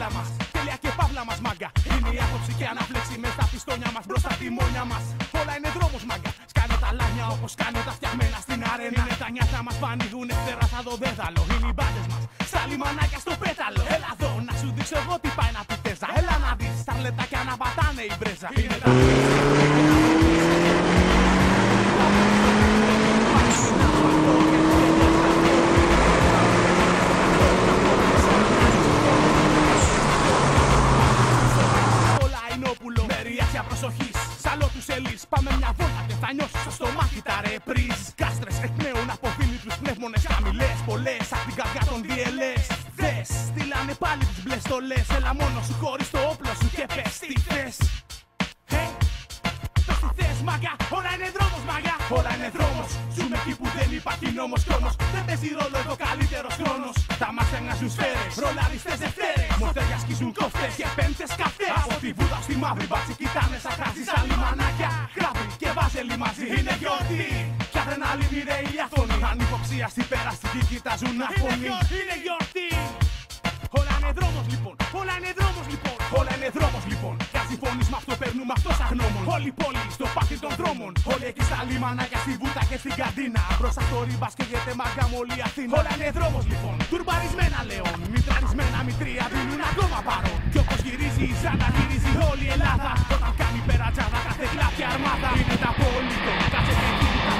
παύλα μας. Τέλεια και παύλα μας, μάγκα. Είναι η άποψη και αναφλέξη μες στα πιστόνια μας. Μπροστά τη μόνια μας. Όλα είναι δρόμος, μάγκα. Σκάνε τα λάνια όπως κάνε τα φτιαγμένα στην αρένα. Είναι τα νιάτα μας που ανοίγουν εχθέρα σαν το δέδαλο. Είναι οι μπάντες μας. Στα λιμανάκια στο πέταλο. Έλα εδώ να σου δείξω εγώ τι πάει να πει τέζα. Έλα να δεις τα λεπτάκια να πατάνε η μπρέζα. Είναι τα προσοχής, σαλό τους ελείς. Πάμε μια βόλτα και θα νιώσεις στο στομάχι τα ρεπρίζ. Κάστρες εκπνέουν από φίλοι πνεύμονες χαμηλές. Πολλές απ' την καρδιά των DLS. Δες, στείλανε πάλι τις μπλες στολές. Έλα μόνο σου χωρίς το όπλο σου και πες τι θες. Πες τι θες, μάγκα, όλα είναι δρόμος, μάγκα. Όλα είναι δρόμος, ζούμε εκεί που δεν υπάρχει νόμος κι όμως δεν παίζει ρόλο εδώ καλύτερος χρόνος. Τα μάτια βγάζουν σφαίρες, ρολαριστές δευτέρες. Μορτέρια σκίζουν κόφτες και πέμπτες καυτές. Από τη Βούδα στη μαύρη μπάτσι κοιτάνε σαν χάζι στα λιμανάκια. Γράφει και βάζελοι μαζί, είναι γιορτή. Κι αδρεναλίνη ρε ηλιαθώνει. Ανυποψία στην περαστική κοιτάζουν αφώνει. Είναι γιορτή. Όλα είναι δρόμος λοιπόν, όλα είναι δρόμος λοιπόν. Όλα είναι δρόμος λοιπόν. Κι ας συμφωνείς μ' αυτό παίρνουμε αυτό σαν γνώμων. Όλη η πόλη στο πάρτι των δρόμων. Όλοι εκεί στα λιμανάκια, στη Βούτα και στην καντίνα. Μπροστά στο ρίμπας καίγεται μαγκά μου όλη Αθήνα. Όλα είναι δρόμος λοιπόν. Τουρμπαρισμένα λέων. Μητραρισμένα μητρία δίνουν ακόμα παρόν. Κι όπως γυρίζει η Ζάνα γυρίζει όλη η Ελλάδα. Όταν κάνει περατζάδα κάθε κλάπια αρμάδα. Είναι τα απόλυτο. Κάτσε και κοίτα.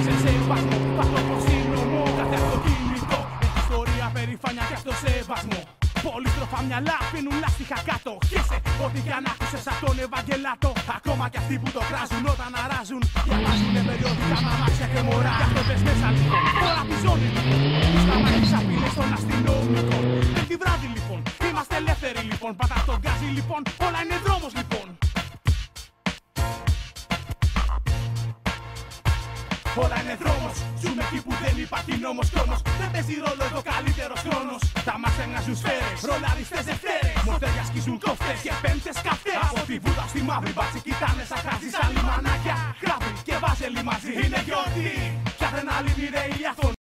Σε σεβασμό. Παθό σύνομο. Κάθε αυτοκίνητο. Ιστορία, περηφάνεια και αυτοσεβασμό. Πολύστροφα μυαλά πίνουν λάστιχα κάτω. Χέσε ό,τι κι αν άκουσες από τον Ευαγγελάτο. Ακόμα κι αυτοί που το κράζουν όταν αράζουν. Διαβάζουνε περιοδικά με αμάξια και μωρά. Γι' αυτό πες μέσα λοιπόν, τώρα τη ζώνη λοιπόν. Σταματήσα απειλές των αστυνομικών. Πέμπτη βράδυ λοιπόν, είμαστε ελεύθεροι λοιπόν. Πατά τον γκάζι λοιπόν, όλα είναι δρόμος λοιπόν. Όλα είναι δρόμος, ζούμε εκεί που δεν υπάρχει νόμος κι όμως δεν παίζει ρόλο εδώ καλύτερος χρόνος. Τα μάτια βγάζουν σφαίρες, ρολαριστές δευτέρες. Μορτέρια σκίζουν κόφτες και πέμπτες καυτές. Από τη Βούδα στη μαύρη μπάτσι κοιτάνε σαν χάζι στα λιμανάκια. Γράφει και βάζελοι μαζί, είναι γιορτή. Κι αδρεναλίνη ρε ηλιαθώνει.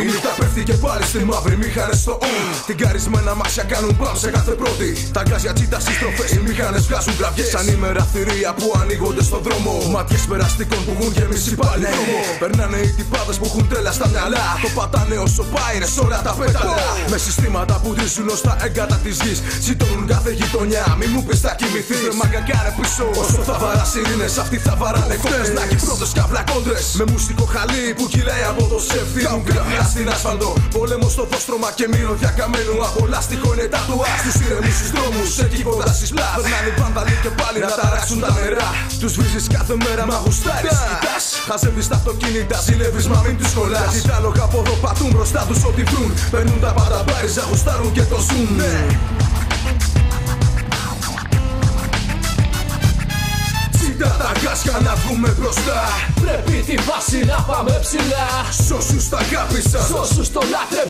Η νύχτα πέφτει και πάλι στη μαύρη μήχανες στο ουν. Την καρισμένα μάξια κάνουν μπαμ σε κάθε πρώτη. Τα γκάζια τσίτα στις στροφές, οι μήχανες βγάζουν γραυγές. Σαν ημέρα θηρία που ανοίγονται στον δρόμο. Ματιές περαστικών που έχουν γεμίσει πάλι δρόμο. Περνάνε οι τυπάδες που έχουν τρέλα στα μυαλά. Το πατάνε όσο πάει είναι σε όλα τα πέταλα. Με συστήματα που τρίζουν ως τα έγκατα της γης. Ζητώνουν κάθε γειτονιά, μη μου πεις θα κοιμηθείς. Ρε μάγκα κάνε πίσω, όσο θα βαράς ειρήνες. Αυτοί θα βαράνε κόντρες, να πρώτες και απλά κόντρες. Με μουσικό χαλί που κυλάει από το σεφ. Στην άσφαλτο, πόλεμο στο δόστρωμα και μύρωδια καμένου. Από λάστιχο είναι τα τουά. Στους ήρεμους στους δρόμους, εκεί κοντά στις πλάς. Περνάνε βάνδαλοι και πάλι να ταράξουν τα νερά. Τους βρίζεις κάθε μέρα μα γουστάρεις. Κοιτάς, χαζεύεις τα αυτοκίνητα, ζηλεύεις μα μην τους κολλάς. Οι τάλογα από εδώ πατούν μπροστά τους ό,τι βρουν. Παίρνουν τα πάντα μπάριζα, γουστάρουν και το ζουν. Τα γκάσια να βγούμε μπροστά. Πρέπει τη βάση να πάμε ψηλά. Σ' όσους τα αγάπησαν, σ' όσους το λάτρεψαν.